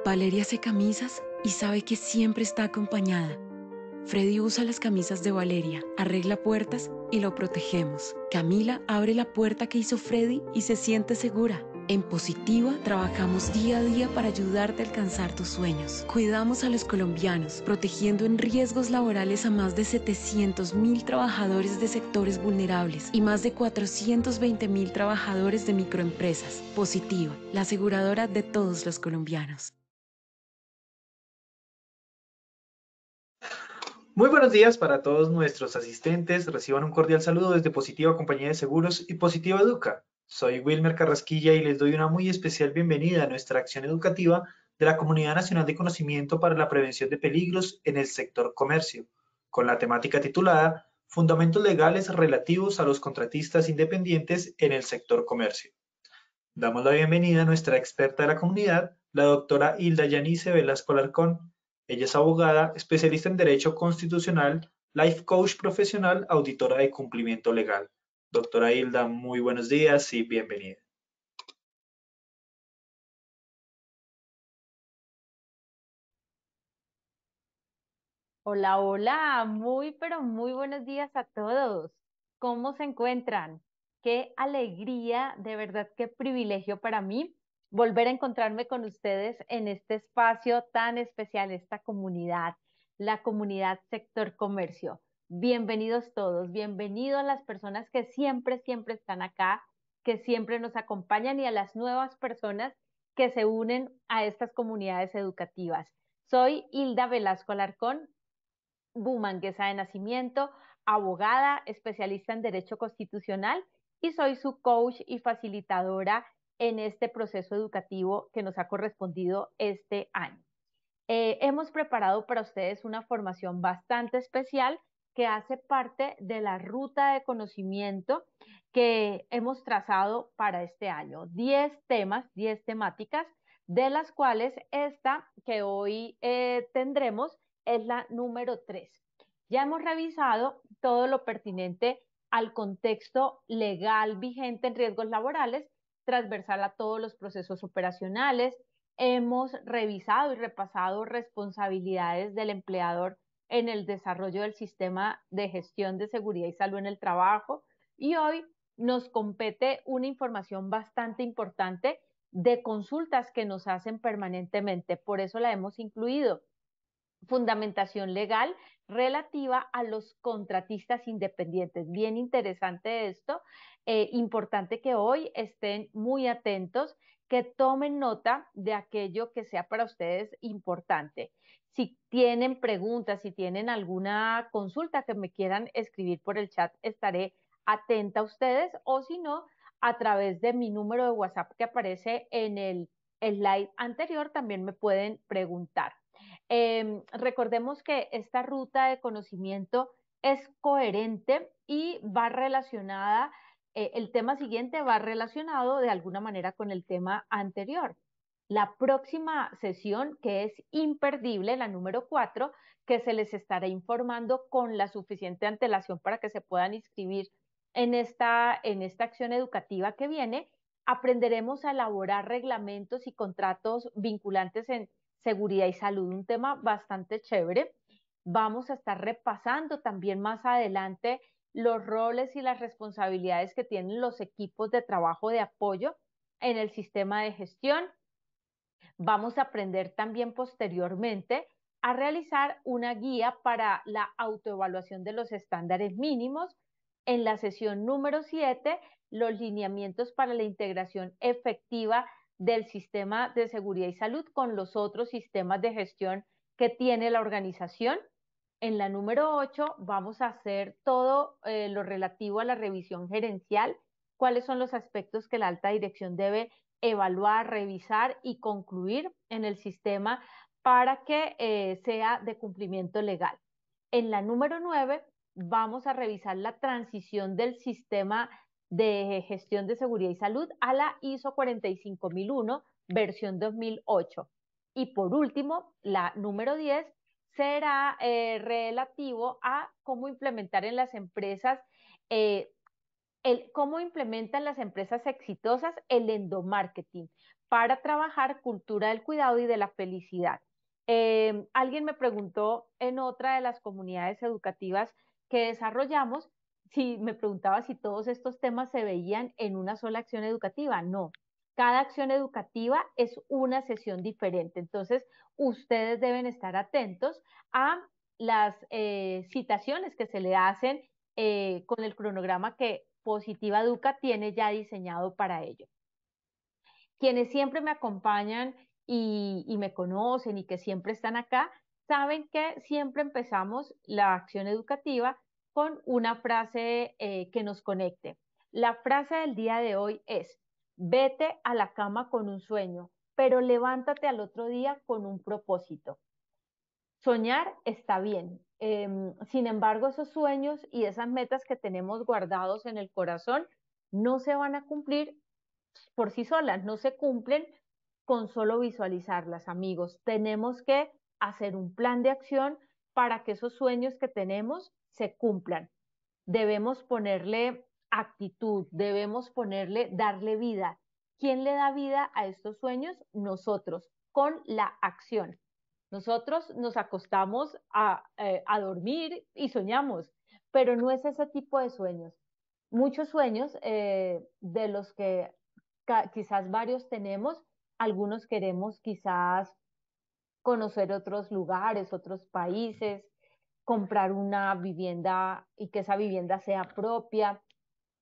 Valeria hace camisas y sabe que siempre está acompañada. Freddy usa las camisas de Valeria, arregla puertas y lo protegemos. Camila abre la puerta que hizo Freddy y se siente segura. En Positiva trabajamos día a día para ayudarte a alcanzar tus sueños. Cuidamos a los colombianos, protegiendo en riesgos laborales a más de 700.000 trabajadores de sectores vulnerables y más de 420.000 trabajadores de microempresas. Positiva, la aseguradora de todos los colombianos. Muy buenos días para todos nuestros asistentes. Reciban un cordial saludo desde Positiva Compañía de Seguros y Positiva Educa. Soy Wilmer Carrasquilla y les doy una muy especial bienvenida a nuestra acción educativa de la Comunidad Nacional de Conocimiento para la Prevención de Peligros en el Sector Comercio, con la temática titulada Fundamentos legales relativos a los contratistas independientes en el sector comercio. Damos la bienvenida a nuestra experta de la comunidad, la doctora Hilda Yanice Velasco Alarcón. Ella es abogada, especialista en Derecho Constitucional, life coach profesional, auditora de cumplimiento legal. Doctora Hilda, muy buenos días y bienvenida. Hola, hola, pero muy buenos días a todos. ¿Cómo se encuentran? Qué alegría, de verdad, qué privilegio para mí volver a encontrarme con ustedes en este espacio tan especial, esta comunidad, la comunidad sector comercio. Bienvenidos todos, bienvenidos a las personas que siempre están acá, que siempre nos acompañan y a las nuevas personas que se unen a estas comunidades educativas. Soy Hilda Velasco Alarcón, bumanguesa de nacimiento, abogada, especialista en Derecho Constitucional y soy su coach y facilitadora en este proceso educativo que nos ha correspondido este año. Hemos preparado para ustedes una formación bastante especial que hace parte de la ruta de conocimiento que hemos trazado para este año. 10 temas, 10 temáticas, de las cuales esta que hoy tendremos es la número 3. Ya hemos revisado todo lo pertinente al contexto legal vigente en riesgos laborales, transversal a todos los procesos operacionales. Hemos revisado y repasado responsabilidades del empleador en el desarrollo del sistema de gestión de seguridad y salud en el trabajo y hoy nos compete una información bastante importante de consultas que nos hacen permanentemente. Por eso la hemos incluido. Fundamentación legal relativa a los contratistas independientes. Bien interesante esto. Importante que hoy estén muy atentos, que tomen nota de aquello que sea para ustedes importante. Si tienen preguntas, si tienen alguna consulta que me quieran escribir por el chat, estaré atenta a ustedes o si no, a través de mi número de WhatsApp que aparece en el slide anterior, también me pueden preguntar. Recordemos que esta ruta de conocimiento es coherente y va relacionada, el tema siguiente va relacionado de alguna manera con el tema anterior. La próxima sesión, que es imperdible, la número 4, que se les estará informando con la suficiente antelación para que se puedan inscribir en esta acción educativa que viene, aprenderemos a elaborar reglamentos y contratos vinculantes en seguridad y salud, un tema bastante chévere. Vamos a estar repasando también más adelante los roles y las responsabilidades que tienen los equipos de trabajo de apoyo en el sistema de gestión. Vamos a aprender también posteriormente a realizar una guía para la autoevaluación de los estándares mínimos. En la sesión número 7, los lineamientos para la integración efectiva del sistema de seguridad y salud con los otros sistemas de gestión que tiene la organización. En la número 8 vamos a hacer todo lo relativo a la revisión gerencial, cuáles son los aspectos que la alta dirección debe evaluar, revisar y concluir en el sistema para que sea de cumplimiento legal. En la número 9 vamos a revisar la transición del sistema de gestión de seguridad y salud a la ISO 45001, versión 2008. Y por último, la número 10 será relativo a cómo implementar en las empresas cómo implementan las empresas exitosas el endomarketing para trabajar cultura del cuidado y de la felicidad. Alguien me preguntó en otra de las comunidades educativas que desarrollamos, si me preguntaba si todos estos temas se veían en una sola acción educativa. No, cada acción educativa es una sesión diferente. Entonces, ustedes deben estar atentos a las citaciones que se le hacen con el cronograma que Positiva Educa tiene ya diseñado para ello. Quienes siempre me acompañan y me conocen y que siempre están acá, saben que siempre empezamos la acción educativa con una frase que nos conecte. La frase del día de hoy es, vete a la cama con un sueño, pero levántate al otro día con un propósito. Soñar está bien. Sin embargo, esos sueños y esas metas que tenemos guardados en el corazón no se van a cumplir por sí solas, no se cumplen con solo visualizarlas, amigos. Tenemos que hacer un plan de acción para que esos sueños que tenemos se cumplan. Debemos ponerle actitud, debemos ponerle, darle vida. ¿Quién le da vida a estos sueños? Nosotros, con la acción. Nosotros nos acostamos a dormir y soñamos, pero no es ese tipo de sueños. Muchos sueños de los que quizás varios tenemos, algunos queremos quizás conocer otros lugares, otros países, comprar una vivienda y que esa vivienda sea propia,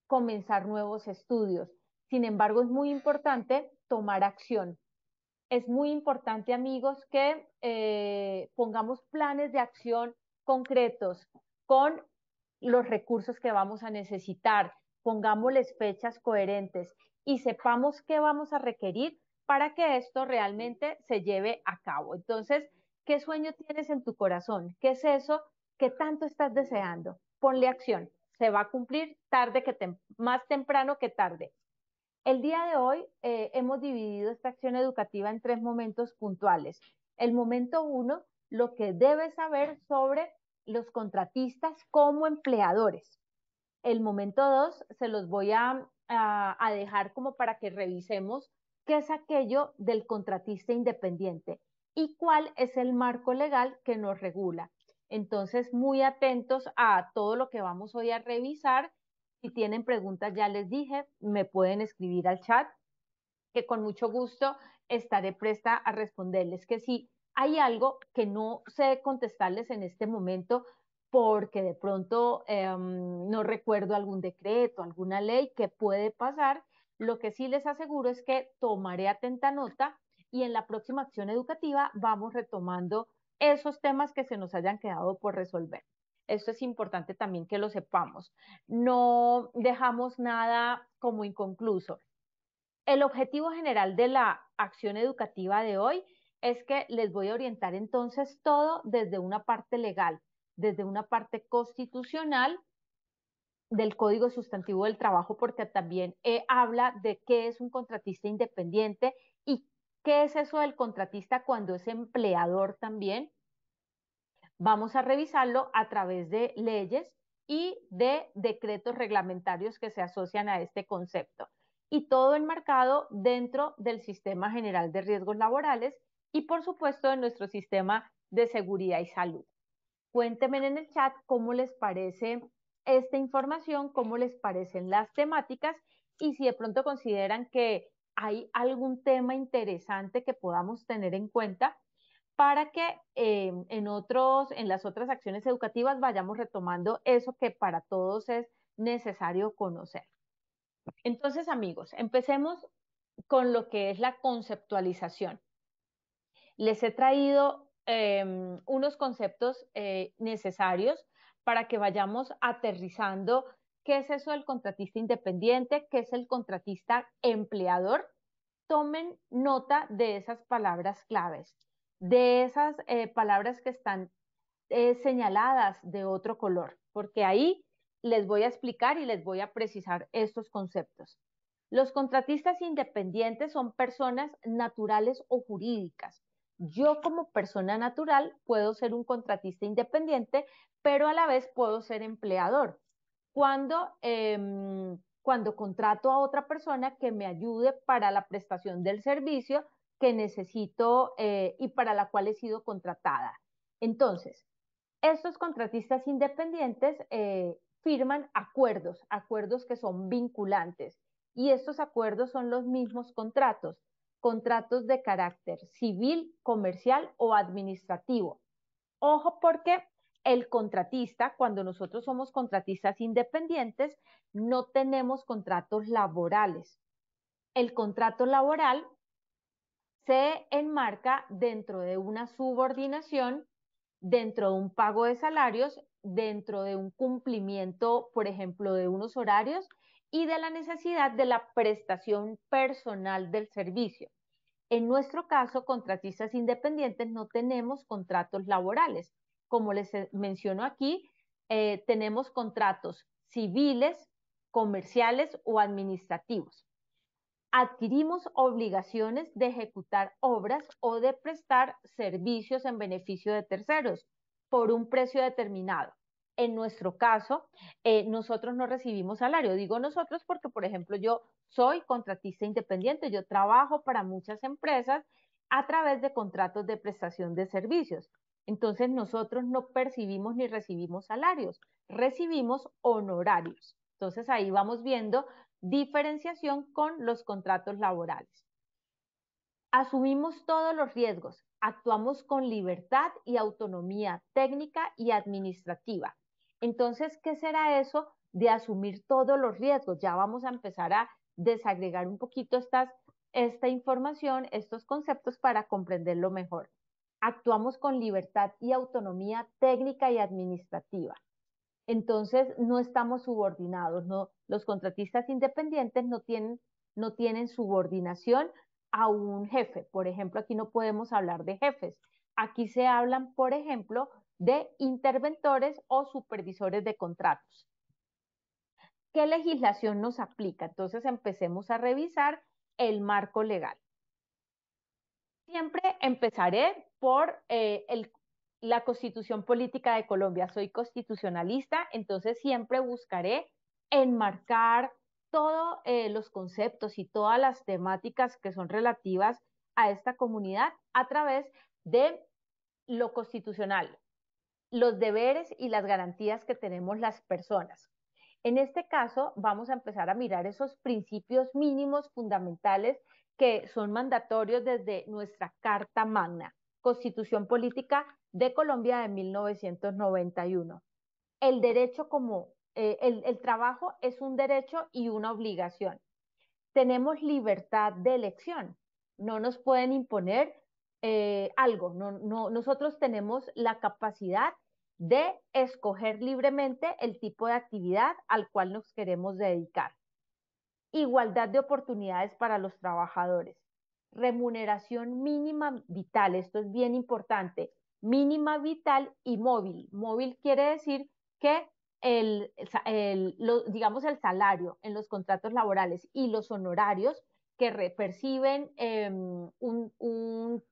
comenzar nuevos estudios. Sin embargo, es muy importante tomar acción. Es muy importante, amigos, que pongamos planes de acción concretos con los recursos que vamos a necesitar, pongámosles fechas coherentes y sepamos qué vamos a requerir para que esto realmente se lleve a cabo. Entonces, ¿qué sueño tienes en tu corazón? ¿Qué es eso que tanto estás deseando? Ponle acción. Se va a cumplir tarde que más temprano que tarde. El día de hoy hemos dividido esta acción educativa en tres momentos puntuales. El momento uno, lo que debes saber sobre los contratistas como empleadores. El momento dos, se los voy a dejar como para que revisemos qué es aquello del contratista independiente y cuál es el marco legal que nos regula. Entonces, muy atentos a todo lo que vamos hoy a revisar. Si tienen preguntas, ya les dije, me pueden escribir al chat, que con mucho gusto estaré presta a responderles. Que si hay algo que no sé contestarles en este momento, porque de pronto no recuerdo algún decreto, alguna ley que puede pasar, lo que sí les aseguro es que tomaré atenta nota y en la próxima acción educativa vamos retomando esos temas que se nos hayan quedado por resolver. Esto es importante también que lo sepamos. No dejamos nada como inconcluso. El objetivo general de la acción educativa de hoy es que les voy a orientar entonces todo desde una parte legal, desde una parte constitucional del Código Sustantivo del Trabajo, porque también habla de qué es un contratista independiente y qué es eso del contratista cuando es empleador también. Vamos a revisarlo a través de leyes y de decretos reglamentarios que se asocian a este concepto. Y todo enmarcado dentro del Sistema General de Riesgos Laborales y, por supuesto, de nuestro sistema de seguridad y salud. Cuéntenme en el chat cómo les parece esta información, cómo les parecen las temáticas y si de pronto consideran que hay algún tema interesante que podamos tener en cuenta para que en las otras acciones educativas vayamos retomando eso que para todos es necesario conocer. Entonces, amigos, empecemos con lo que es la conceptualización. Les he traído unos conceptos necesarios para que vayamos aterrizando qué es eso del contratista independiente, qué es el contratista empleador. Tomen nota de esas palabras claves, de esas palabras que están señaladas de otro color, porque ahí les voy a explicar y les voy a precisar estos conceptos. Los contratistas independientes son personas naturales o jurídicas. Yo como persona natural puedo ser un contratista independiente, pero a la vez puedo ser empleador. Cuando cuando contrato a otra persona que me ayude para la prestación del servicio que necesito y para la cual he sido contratada. Entonces, estos contratistas independientes firman acuerdos, acuerdos que son vinculantes, y estos acuerdos son los mismos contratos, contratos de carácter civil, comercial o administrativo. Ojo porque el contratista, cuando nosotros somos contratistas independientes, no tenemos contratos laborales. El contrato laboral se enmarca dentro de una subordinación, dentro de un pago de salarios, dentro de un cumplimiento, por ejemplo, de unos horarios y de la necesidad de la prestación personal del servicio. En nuestro caso, contratistas independientes, no tenemos contratos laborales. Como les menciono aquí, tenemos contratos civiles, comerciales o administrativos. Adquirimos obligaciones de ejecutar obras o de prestar servicios en beneficio de terceros por un precio determinado. En nuestro caso, nosotros no recibimos salario. Digo nosotros porque, por ejemplo, yo soy contratista independiente, yo trabajo para muchas empresas a través de contratos de prestación de servicios. Entonces, nosotros no percibimos ni recibimos salarios, recibimos honorarios. Entonces, ahí vamos viendo diferenciación con los contratos laborales. Asumimos todos los riesgos, actuamos con libertad y autonomía técnica y administrativa. Entonces, ¿qué será eso de asumir todos los riesgos? Ya vamos a empezar a desagregar un poquito esta información, estos conceptos para comprenderlo mejor. Actuamos con libertad y autonomía técnica y administrativa. Entonces, no estamos subordinados, no, los contratistas independientes no tienen subordinación a un jefe. Por ejemplo, aquí no podemos hablar de jefes. Aquí se hablan, por ejemplo, de interventores o supervisores de contratos. ¿Qué legislación nos aplica? Entonces, empecemos a revisar el marco legal. Siempre empezaré por la Constitución Política de Colombia. Soy constitucionalista, entonces siempre buscaré enmarcar todos los conceptos y todas las temáticas que son relativas a esta comunidad a través de lo constitucional, los deberes y las garantías que tenemos las personas. En este caso, vamos a empezar a mirar esos principios mínimos fundamentales que son mandatorios desde nuestra Carta Magna, Constitución Política de Colombia de 1991. El derecho el trabajo es un derecho y una obligación. Tenemos libertad de elección. No nos pueden imponer algo. Nosotros tenemos la capacidad de escoger libremente el tipo de actividad al cual nos queremos dedicar. Igualdad de oportunidades para los trabajadores. Remuneración mínima vital, esto es bien importante. Mínima vital y móvil. Móvil quiere decir que digamos el salario en los contratos laborales y los honorarios que perciben un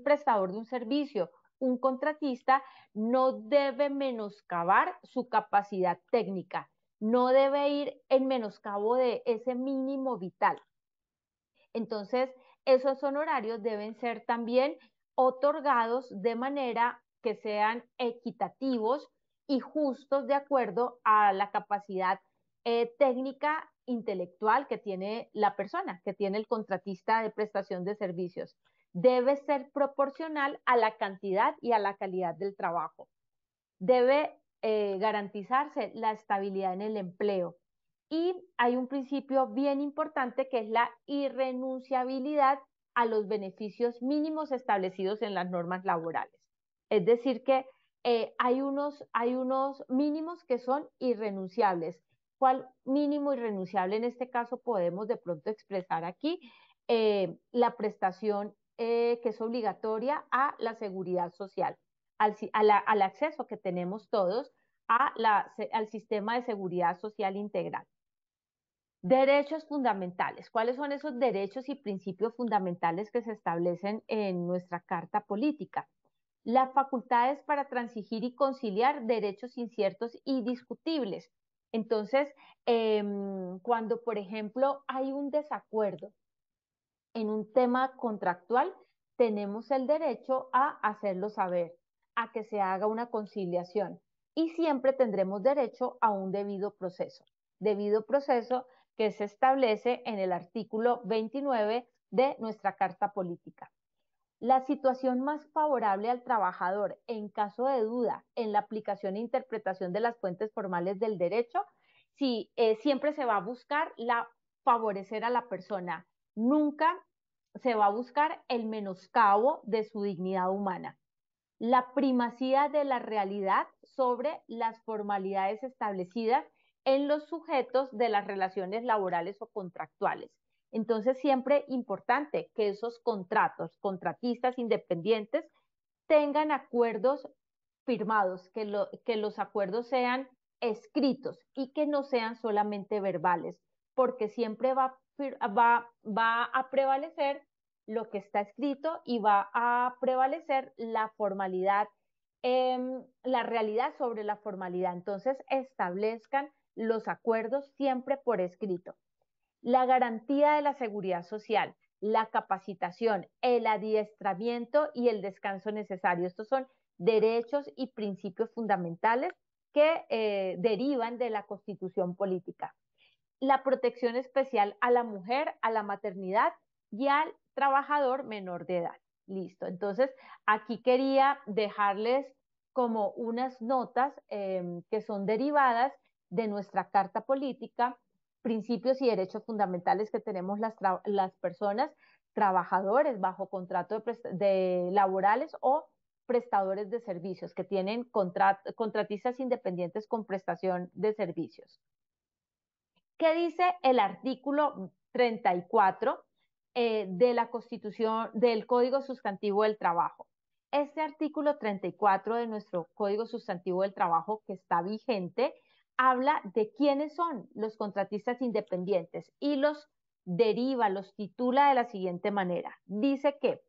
prestador de un servicio, un contratista, no debe menoscabar su capacidad técnica, no debe ir en menoscabo de ese mínimo vital. Entonces, esos honorarios deben ser también otorgados de manera que sean equitativos y justos de acuerdo a la capacidad técnica intelectual que tiene la persona, que tiene el contratista de prestación de servicios. Debe ser proporcional a la cantidad y a la calidad del trabajo. Debe garantizarse la estabilidad en el empleo. Y hay un principio bien importante que es la irrenunciabilidad a los beneficios mínimos establecidos en las normas laborales. Es decir, que hay unos mínimos que son irrenunciables. ¿Cuál mínimo irrenunciable en este caso podemos de pronto expresar aquí? La prestación que es obligatoria a la seguridad social, al acceso que tenemos todos al sistema de seguridad social integral. Derechos fundamentales. ¿Cuáles son esos derechos y principios fundamentales que se establecen en nuestra Carta Política? Las facultades para transigir y conciliar derechos inciertos y discutibles. Entonces, cuando, por ejemplo, hay un desacuerdo en un tema contractual, tenemos el derecho a hacerlo saber, a que se haga una conciliación y siempre tendremos derecho a un debido proceso que se establece en el artículo 29 de nuestra Carta Política. La situación más favorable al trabajador en caso de duda en la aplicación e interpretación de las fuentes formales del derecho, sí, siempre se va a buscar favorecer a la persona. Nunca se va a buscar el menoscabo de su dignidad humana. La primacía de la realidad sobre las formalidades establecidas en los sujetos de las relaciones laborales o contractuales. Entonces, siempre importante que esos contratistas independientes, tengan acuerdos firmados, que los acuerdos sean escritos y que no sean solamente verbales, porque siempre va a prevalecer lo que está escrito y va a prevalecer la formalidad, la realidad sobre la formalidad. Entonces, establezcan los acuerdos siempre por escrito. La garantía de la seguridad social, la capacitación, el adiestramiento y el descanso necesario. Estos son derechos y principios fundamentales que derivan de la Constitución política. La protección especial a la mujer, a la maternidad y al trabajador menor de edad. Listo. Entonces, aquí quería dejarles como unas notas que son derivadas de nuestra Carta Política, principios y derechos fundamentales que tenemos las personas, trabajadores bajo contrato de laborales o prestadores de servicios que tienen contratistas independientes con prestación de servicios. ¿Qué dice el artículo 34 de la Constitución, del Código Sustantivo del Trabajo? Este artículo 34 de nuestro Código Sustantivo del Trabajo, que está vigente, habla de quiénes son los contratistas independientes y los deriva, los titula de la siguiente manera. Dice que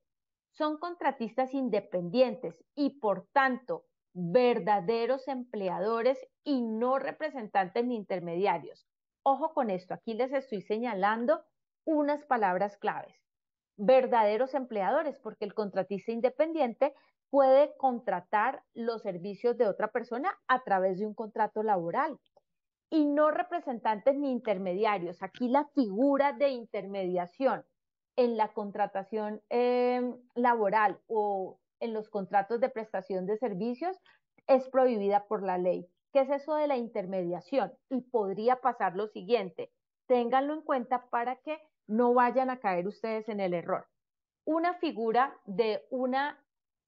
son contratistas independientes y, por tanto, verdaderos empleadores y no representantes ni intermediarios. Ojo con esto, aquí les estoy señalando unas palabras claves. Verdaderos empleadores, porque el contratista independiente puede contratar los servicios de otra persona a través de un contrato laboral. Y no representantes ni intermediarios. Aquí la figura de intermediación en la contratación laboral o en los contratos de prestación de servicios es prohibida por la ley. ¿Qué es eso de la intermediación? Y podría pasar lo siguiente, ténganlo en cuenta para que no vayan a caer ustedes en el error. Una figura de una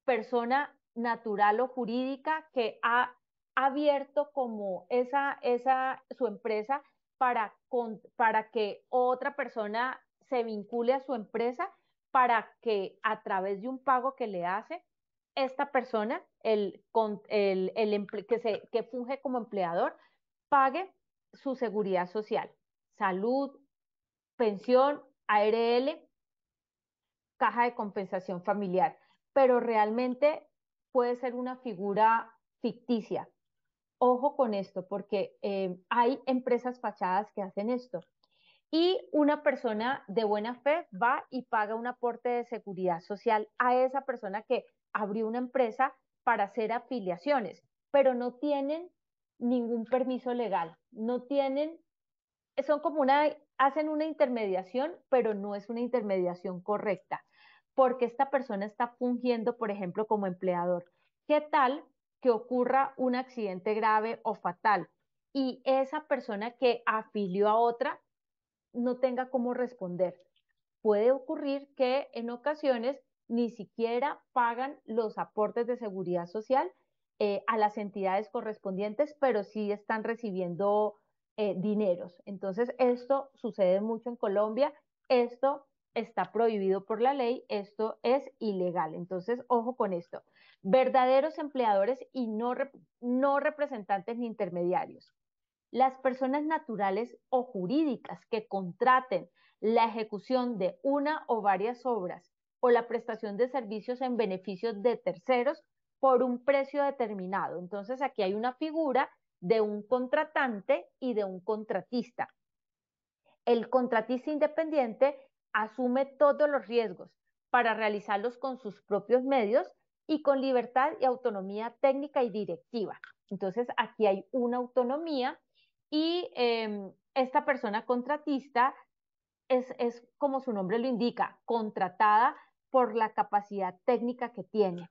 persona natural o jurídica que ha abierto como su empresa para que otra persona se vincule a su empresa, para que a través de un pago que le hace, esta persona, que funge como empleador, pague su seguridad social, salud, pensión, ARL, caja de compensación familiar, pero realmente puede ser una figura ficticia. Ojo con esto, porque hay empresas fachadas que hacen esto. Y una persona de buena fe va y paga un aporte de seguridad social a esa persona que abrió una empresa para hacer afiliaciones, pero no tienen ningún permiso legal, no tienen, son como hacen una intermediación, pero no es una intermediación correcta, porque esta persona está fungiendo, por ejemplo, como empleador. ¿Qué tal que ocurra un accidente grave o fatal y esa persona que afilió a otra no tenga cómo responder? Puede ocurrir que en ocasiones ni siquiera pagan los aportes de seguridad social a las entidades correspondientes, pero sí están recibiendo dineros. Entonces, esto sucede mucho en Colombia, esto está prohibido por la ley, esto es ilegal. Entonces, ojo con esto. Verdaderos empleadores y no representantes ni intermediarios. Las personas naturales o jurídicas que contraten la ejecución de una o varias obras o la prestación de servicios en beneficio de terceros por un precio determinado. Entonces, aquí hay una figura de un contratante y de un contratista. El contratista independiente asume todos los riesgos para realizarlos con sus propios medios y con libertad y autonomía técnica y directiva. Entonces, aquí hay una autonomía y esta persona contratista es, como su nombre lo indica, contratada por la capacidad técnica que tiene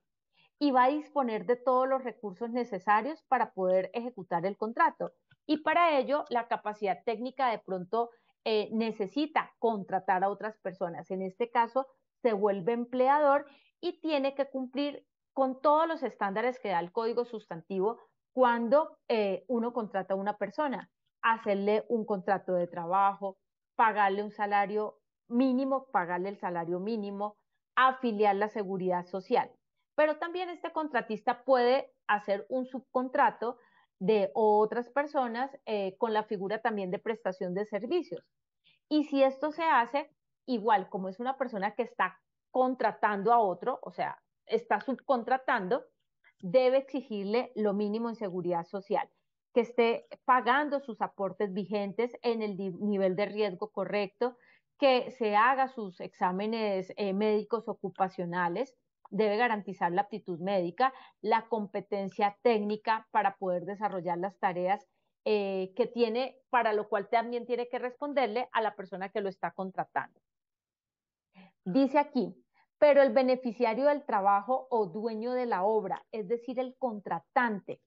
y va a disponer de todos los recursos necesarios para poder ejecutar el contrato. Y para ello, la capacidad técnica de pronto necesita contratar a otras personas. En este caso, se vuelve empleador y tiene que cumplir con todos los estándares que da el código sustantivo cuando uno contrata a una persona. Hacerle un contrato de trabajo, pagarle un salario mínimo, pagarle el salario mínimo, afiliar la seguridad social. Pero también este contratista puede hacer un subcontrato de otras personas con la figura también de prestación de servicios. Y si esto se hace, igual como es una persona que está contratando a otro, o sea, está subcontratando, debe exigirle lo mínimo en seguridad social, que esté pagando sus aportes vigentes en el nivel de riesgo correcto, que se haga sus exámenes médicos ocupacionales, debe garantizar la aptitud médica, la competencia técnica para poder desarrollar las tareas que tiene, para lo cual también tiene que responderle a la persona que lo está contratando. Dice aquí, pero el beneficiario del trabajo o dueño de la obra, es decir, el contratante,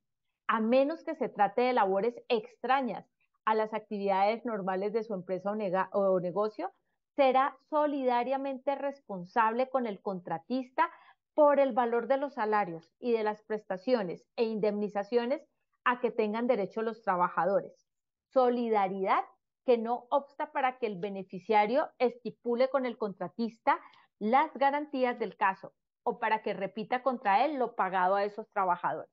a menos que se trate de labores extrañas a las actividades normales de su empresa o negocio, será solidariamente responsable con el contratista por el valor de los salarios y de las prestaciones e indemnizaciones a que tengan derecho los trabajadores. Solidaridad que no obsta para que el beneficiario estipule con el contratista las garantías del caso o para que repita contra él lo pagado a esos trabajadores.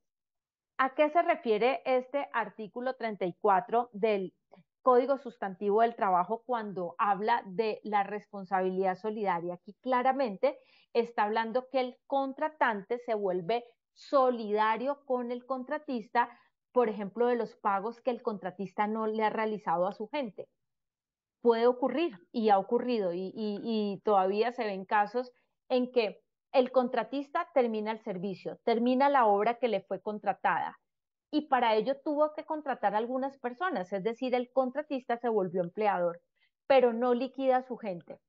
¿A qué se refiere este artículo 34 del Código Sustantivo del Trabajo cuando habla de la responsabilidad solidaria? Aquí claramente está hablando que el contratante se vuelve solidario con el contratista, por ejemplo, de los pagos que el contratista no le ha realizado a su gente. Puede ocurrir y ha ocurrido y todavía se ven casos en que el contratista termina el servicio, termina la obra que le fue contratada y para ello tuvo que contratar a algunas personas, es decir, el contratista se volvió empleador, pero no liquida a su gente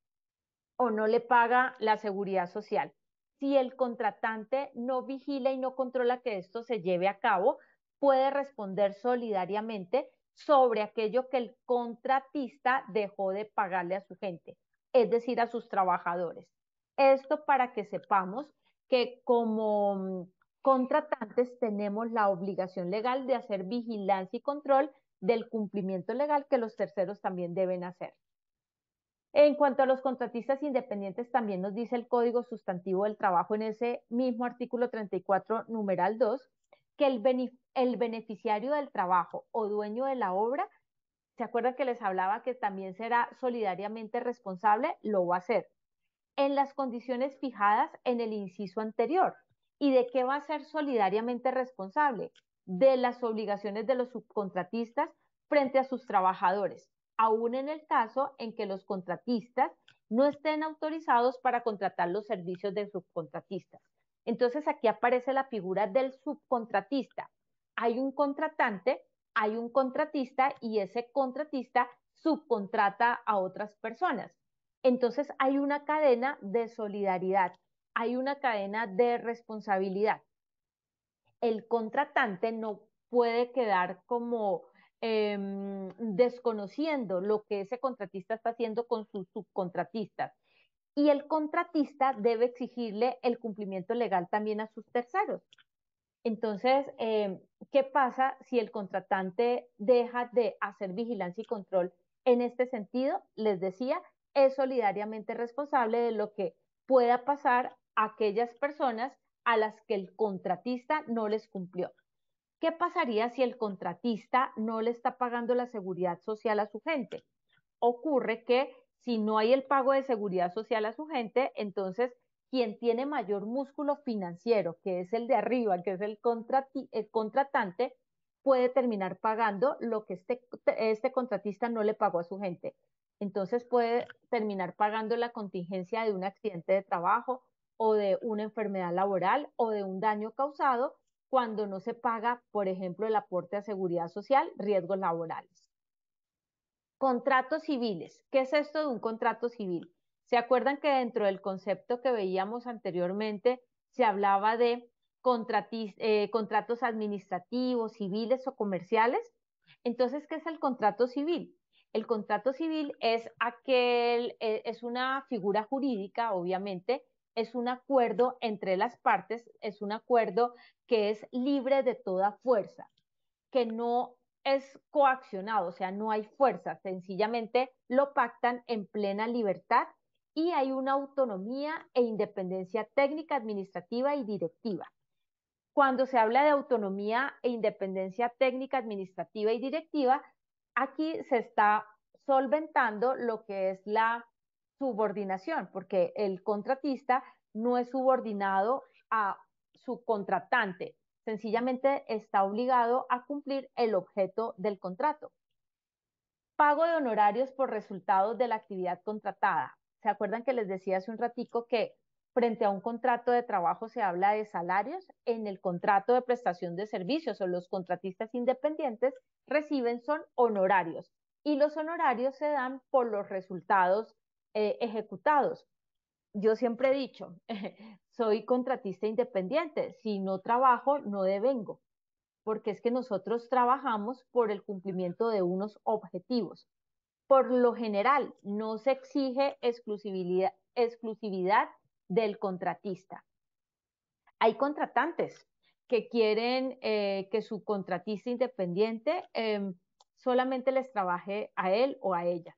o no le paga la seguridad social. Si el contratante no vigila y no controla que esto se lleve a cabo, puede responder solidariamente sobre aquello que el contratista dejó de pagarle a su gente, es decir, a sus trabajadores. Esto para que sepamos que como contratantes tenemos la obligación legal de hacer vigilancia y control del cumplimiento legal que los terceros también deben hacer. En cuanto a los contratistas independientes, también nos dice el Código Sustantivo del Trabajo en ese mismo artículo 34, numeral 2, que el beneficiario del trabajo o dueño de la obra, ¿se acuerdan que les hablaba que también será solidariamente responsable? Lo va a hacer en las condiciones fijadas en el inciso anterior. ¿Y de qué va a ser solidariamente responsable? De las obligaciones de los subcontratistas frente a sus trabajadores, aún en el caso en que los contratistas no estén autorizados para contratar los servicios de subcontratistas. Entonces aquí aparece la figura del subcontratista. Hay un contratante, hay un contratista y ese contratista subcontrata a otras personas. Entonces hay una cadena de solidaridad, hay una cadena de responsabilidad. El contratante no puede quedar como desconociendo lo que ese contratista está haciendo con sus subcontratistas. Y el contratista debe exigirle el cumplimiento legal también a sus terceros. Entonces, ¿qué pasa si el contratante deja de hacer vigilancia y control en este sentido? Les decía, es solidariamente responsable de lo que pueda pasar a aquellas personas a las que el contratista no les cumplió. ¿Qué pasaría si el contratista no le está pagando la seguridad social a su gente? Ocurre que si no hay el pago de seguridad social a su gente, entonces quien tiene mayor músculo financiero, que es el de arriba, que es el contratante, puede terminar pagando lo que este contratista no le pagó a su gente. Entonces puede terminar pagando la contingencia de un accidente de trabajo o de una enfermedad laboral o de un daño causado cuando no se paga, por ejemplo, el aporte a seguridad social, riesgos laborales. Contratos civiles. ¿Qué es esto de un contrato civil? ¿Se acuerdan que dentro del concepto que veíamos anteriormente se hablaba de contratos administrativos, civiles o comerciales? Entonces, ¿qué es el contrato civil? El contrato civil es es una figura jurídica, obviamente, es un acuerdo entre las partes, es un acuerdo que es libre de toda fuerza, que no es coaccionado, o sea, no hay fuerza, sencillamente lo pactan en plena libertad y hay una autonomía e independencia técnica, administrativa y directiva. Cuando se habla de autonomía e independencia técnica, administrativa y directiva, aquí se está solventando lo que es la subordinación, porque el contratista no es subordinado a su contratante, sencillamente está obligado a cumplir el objeto del contrato. Pago de honorarios por resultados de la actividad contratada. ¿Se acuerdan que les decía hace un ratico que frente a un contrato de trabajo se habla de salarios? En el contrato de prestación de servicios o los contratistas independientes reciben son honorarios y los honorarios se dan por los resultados ejecutados. Yo siempre he dicho, soy contratista independiente, si no trabajo, no devengo, porque es que nosotros trabajamos por el cumplimiento de unos objetivos. Por lo general, no se exige exclusividad del contratista. Hay contratantes que quieren que su contratista independiente solamente les trabaje a él o a ella.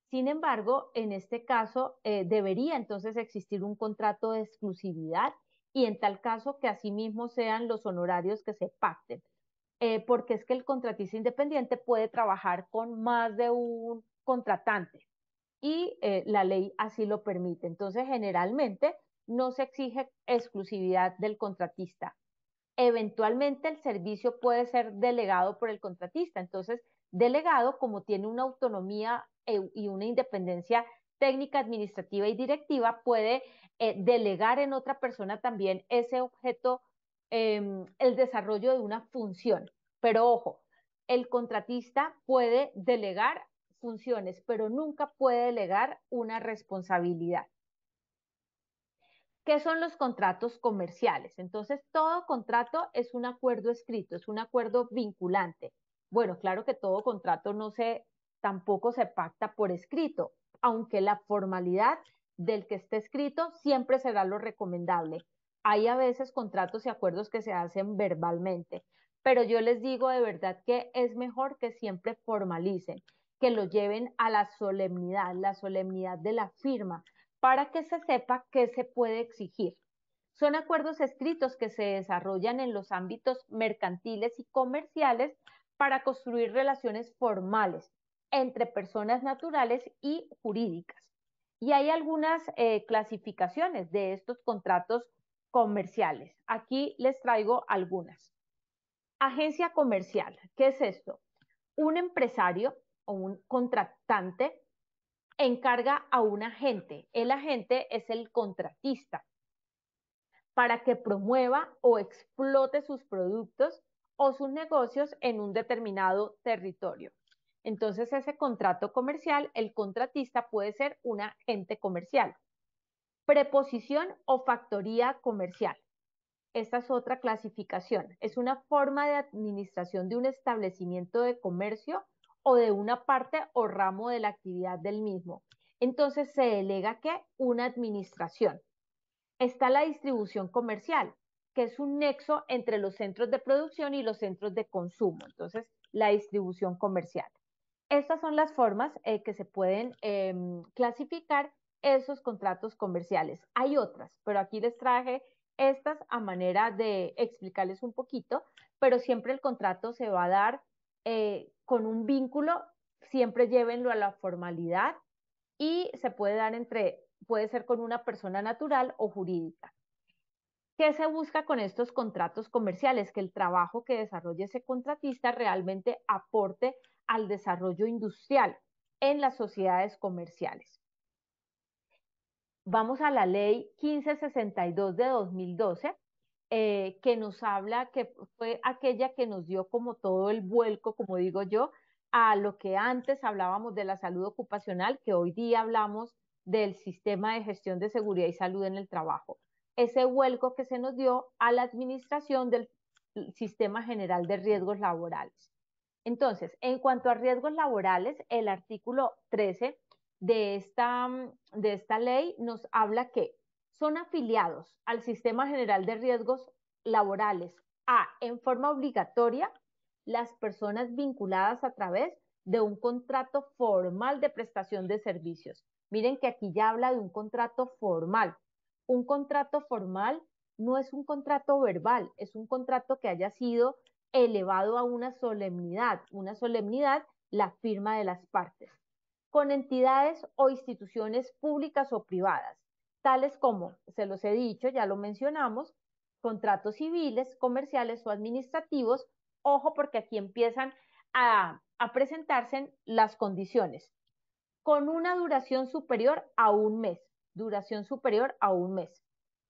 Sin embargo, en este caso, debería entonces existir un contrato de exclusividad y en tal caso que asimismo sean los honorarios que se pacten, porque es que el contratista independiente puede trabajar con más de un contratante y la ley así lo permite. Entonces, generalmente no se exige exclusividad del contratista. Eventualmente el servicio puede ser delegado por el contratista. Entonces, delegado, como tiene una autonomía y una independencia técnica, administrativa y directiva, puede delegar en otra persona también ese objeto, el desarrollo de una función. Pero ojo, el contratista puede delegar funciones, pero nunca puede delegar una responsabilidad. ¿Qué son los contratos comerciales? Entonces, todo contrato es un acuerdo escrito, es un acuerdo vinculante. Bueno, claro que todo contrato tampoco se pacta por escrito, aunque la formalidad del que esté escrito siempre será lo recomendable. Hay a veces contratos y acuerdos que se hacen verbalmente, pero yo les digo de verdad que es mejor que siempre formalicen, que lo lleven a la solemnidad de la firma, para que se sepa qué se puede exigir. Son acuerdos escritos que se desarrollan en los ámbitos mercantiles y comerciales para construir relaciones formales entre personas naturales y jurídicas. Y hay algunas clasificaciones de estos contratos comerciales. Aquí les traigo algunas. Agencia comercial, ¿qué es esto? Un empresario o un contratante encarga a un agente. El agente es el contratista para que promueva o explote sus productos o sus negocios en un determinado territorio. Entonces, ese contrato comercial, el contratista puede ser un agente comercial. Preposición o factoría comercial. Esta es otra clasificación. Es una forma de administración de un establecimiento de comercio o de una parte o ramo de la actividad del mismo. Entonces se delega que una administración. Está la distribución comercial, que es un nexo entre los centros de producción y los centros de consumo. Entonces, la distribución comercial. Estas son las formas que se pueden clasificar esos contratos comerciales. Hay otras, pero aquí les traje estas a manera de explicarles un poquito, pero siempre el contrato se va a dar con un vínculo, siempre llévenlo a la formalidad y se puede dar puede ser con una persona natural o jurídica. ¿Qué se busca con estos contratos comerciales? Que el trabajo que desarrolle ese contratista realmente aporte al desarrollo industrial en las sociedades comerciales. Vamos a la ley 1562 de 2012, que nos habla, que fue aquella que nos dio como todo el vuelco, como digo yo, a lo que antes hablábamos de la salud ocupacional, que hoy día hablamos del sistema de gestión de seguridad y salud en el trabajo. Ese vuelco que se nos dio a la administración del sistema general de riesgos laborales. Entonces, en cuanto a riesgos laborales, el artículo 13 de esta ley nos habla que son afiliados al Sistema General de Riesgos Laborales en forma obligatoria, las personas vinculadas a través de un contrato formal de prestación de servicios. Miren que aquí ya habla de un contrato formal. Un contrato formal no es un contrato verbal, es un contrato que haya sido elevado a una solemnidad, la firma de las partes, con entidades o instituciones públicas o privadas, tales como, se los he dicho, ya lo mencionamos, contratos civiles, comerciales o administrativos. Ojo, porque aquí empiezan a presentarse las condiciones, con una duración superior a un mes,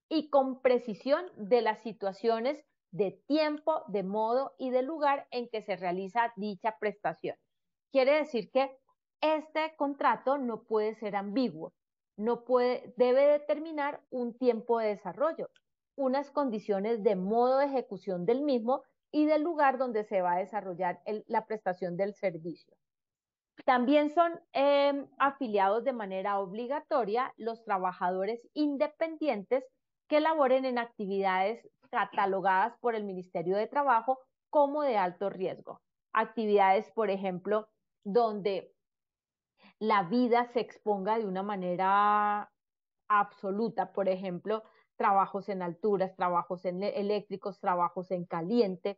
y con precisión de las situaciones de tiempo, de modo y de lugar en que se realiza dicha prestación. Quiere decir que este contrato no puede ser ambiguo, debe determinar un tiempo de desarrollo, unas condiciones de modo de ejecución del mismo y del lugar donde se va a desarrollar la prestación del servicio. También son afiliados de manera obligatoria los trabajadores independientes que laboren en actividades catalogadas por el Ministerio de Trabajo como de alto riesgo. Actividades, por ejemplo, donde la vida se exponga de una manera absoluta, por ejemplo, trabajos en alturas, trabajos eléctricos, trabajos en caliente.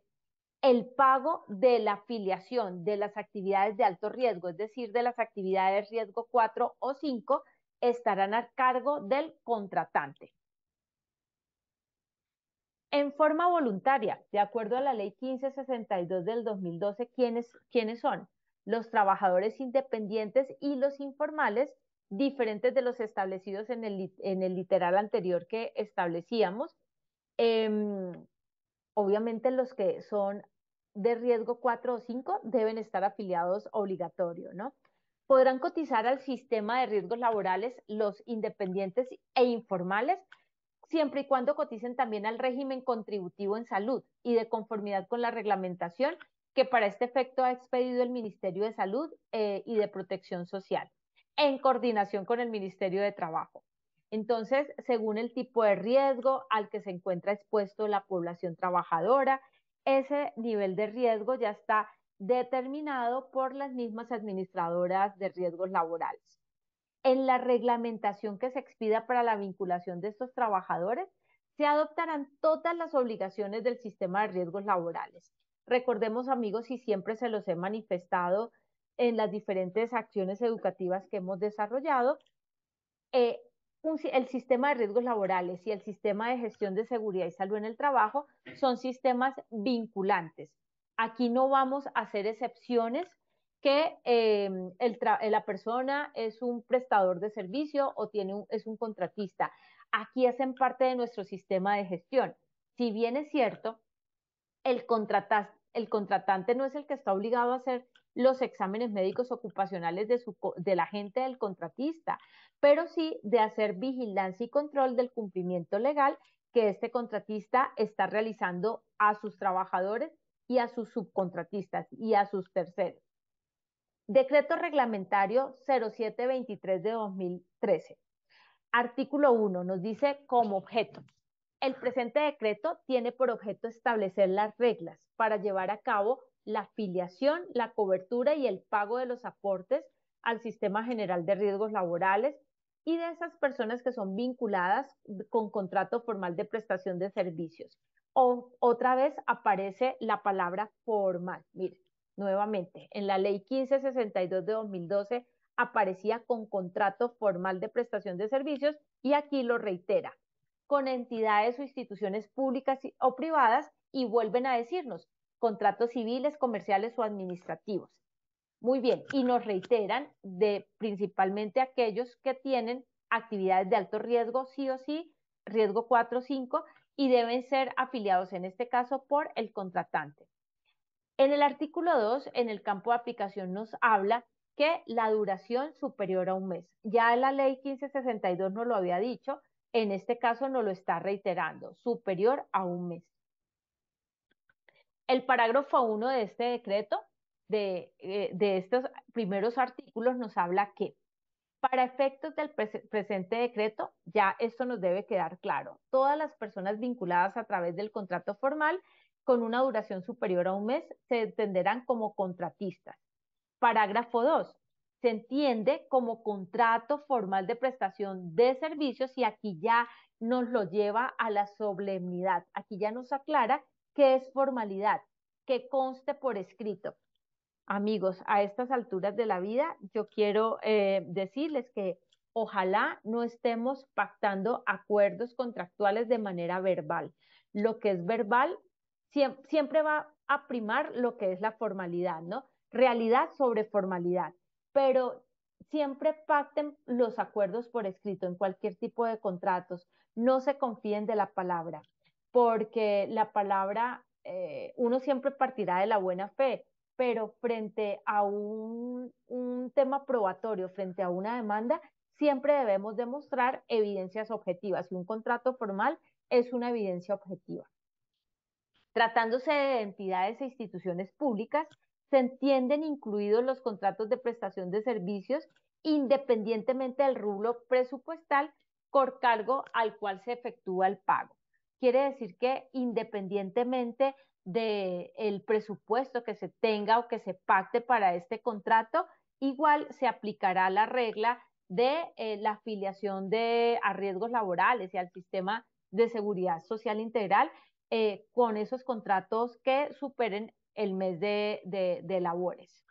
El pago de la afiliación de las actividades de alto riesgo, es decir, de las actividades riesgo 4 o 5, estarán a cargo del contratante. En forma voluntaria, de acuerdo a la ley 1562 del 2012, ¿quiénes son? Los trabajadores independientes y los informales, diferentes de los establecidos en el literal anterior que establecíamos. Obviamente los que son de riesgo 4 o 5 deben estar afiliados obligatorio, ¿no? Podrán cotizar al sistema de riesgos laborales los independientes e informales, siempre y cuando coticen también al régimen contributivo en salud y de conformidad con la reglamentación que para este efecto ha expedido el Ministerio de Salud y de Protección Social, en coordinación con el Ministerio de Trabajo. Entonces, según el tipo de riesgo al que se encuentra expuesto la población trabajadora, ese nivel de riesgo ya está determinado por las mismas administradoras de riesgos laborales. En la reglamentación que se expida para la vinculación de estos trabajadores, se adoptarán todas las obligaciones del sistema de riesgos laborales. Recordemos, amigos, y siempre se los he manifestado en las diferentes acciones educativas que hemos desarrollado, eh, el sistema de riesgos laborales y el sistema de gestión de seguridad y salud en el trabajo son sistemas vinculantes. Aquí no vamos a hacer excepciones que la persona es un prestador de servicio o es un contratista. Aquí hacen parte de nuestro sistema de gestión. Si bien es cierto, el contratante no es el que está obligado a hacer los exámenes médicos ocupacionales de la gente del contratista, pero sí de hacer vigilancia y control del cumplimiento legal que este contratista está realizando a sus trabajadores y a sus subcontratistas y a sus terceros. Decreto Reglamentario 0723 de 2013. Artículo 1 nos dice como objeto: el presente decreto tiene por objeto establecer las reglas para llevar a cabo la afiliación, la cobertura y el pago de los aportes al Sistema General de Riesgos Laborales y de esas personas que son vinculadas con contrato formal de prestación de servicios. Otra vez aparece la palabra formal. Mire, nuevamente, en la ley 1562 de 2012 aparecía con contrato formal de prestación de servicios y aquí lo reitera: con entidades o instituciones públicas o privadas y vuelven a decirnos contratos civiles, comerciales o administrativos. Muy bien, y nos reiteran de principalmente aquellos que tienen actividades de alto riesgo, sí o sí, riesgo 4 o 5, y deben ser afiliados en este caso por el contratante. En el artículo 2, en el campo de aplicación, nos habla que la duración superior a un mes. Ya la ley 1562 nos lo había dicho, en este caso nos lo está reiterando, superior a un mes. El parágrafo 1 de este decreto, de estos primeros artículos, nos habla que para efectos del presente decreto, ya esto nos debe quedar claro. Todas las personas vinculadas a través del contrato formal con una duración superior a un mes se entenderán como contratistas. Parágrafo 2. Se entiende como contrato formal de prestación de servicios y aquí ya nos lo lleva a la solemnidad. Aquí ya nos aclara qué es formalidad, que conste por escrito. Amigos, a estas alturas de la vida, yo quiero decirles que ojalá no estemos pactando acuerdos contractuales de manera verbal. Lo que es verbal siempre va a primar lo que es la formalidad, ¿no? Realidad sobre formalidad, pero siempre pacten los acuerdos por escrito en cualquier tipo de contratos. No se confíen de la palabra, porque la palabra, uno siempre partirá de la buena fe, pero frente a un tema probatorio, frente a una demanda, siempre debemos demostrar evidencias objetivas y un contrato formal es una evidencia objetiva. Tratándose de entidades e instituciones públicas, se entienden incluidos los contratos de prestación de servicios independientemente del rubro presupuestal por cargo al cual se efectúa el pago. Quiere decir que independientemente del presupuesto que se tenga o que se pacte para este contrato, igual se aplicará la regla de la afiliación a riesgos laborales y al sistema de seguridad social integral con esos contratos que superen el mes de labores.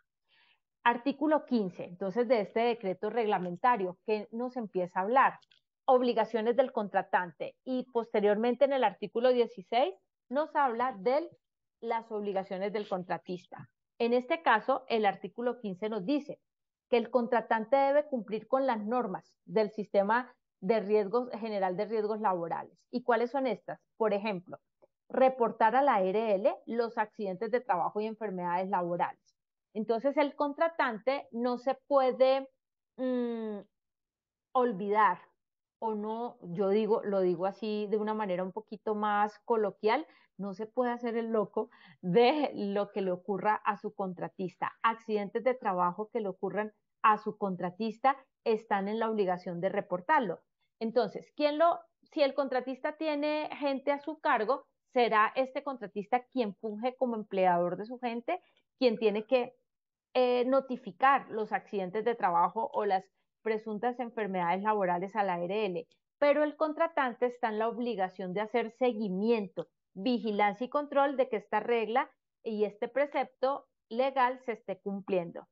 Artículo 15, entonces, de este decreto reglamentario, que nos empieza a hablar? Obligaciones del contratante y posteriormente en el artículo 16 nos habla de las obligaciones del contratista. En este caso, el artículo 15 nos dice que el contratante debe cumplir con las normas del sistema de riesgos general de riesgos laborales. ¿Y cuáles son estas? Por ejemplo, reportar a la ARL los accidentes de trabajo y enfermedades laborales. Entonces el contratante no se puede olvidar o no, lo digo así de una manera un poquito más coloquial, no se puede hacer el loco de lo que le ocurra a su contratista. Accidentes de trabajo que le ocurran a su contratista están en la obligación de reportarlo. Entonces, si el contratista tiene gente a su cargo, será este contratista quien funge como empleador de su gente, quien tiene que notificar los accidentes de trabajo o las presuntas enfermedades laborales a la ARL, pero el contratante está en la obligación de hacer seguimiento, vigilancia y control de que esta regla y este precepto legal se esté cumpliendo.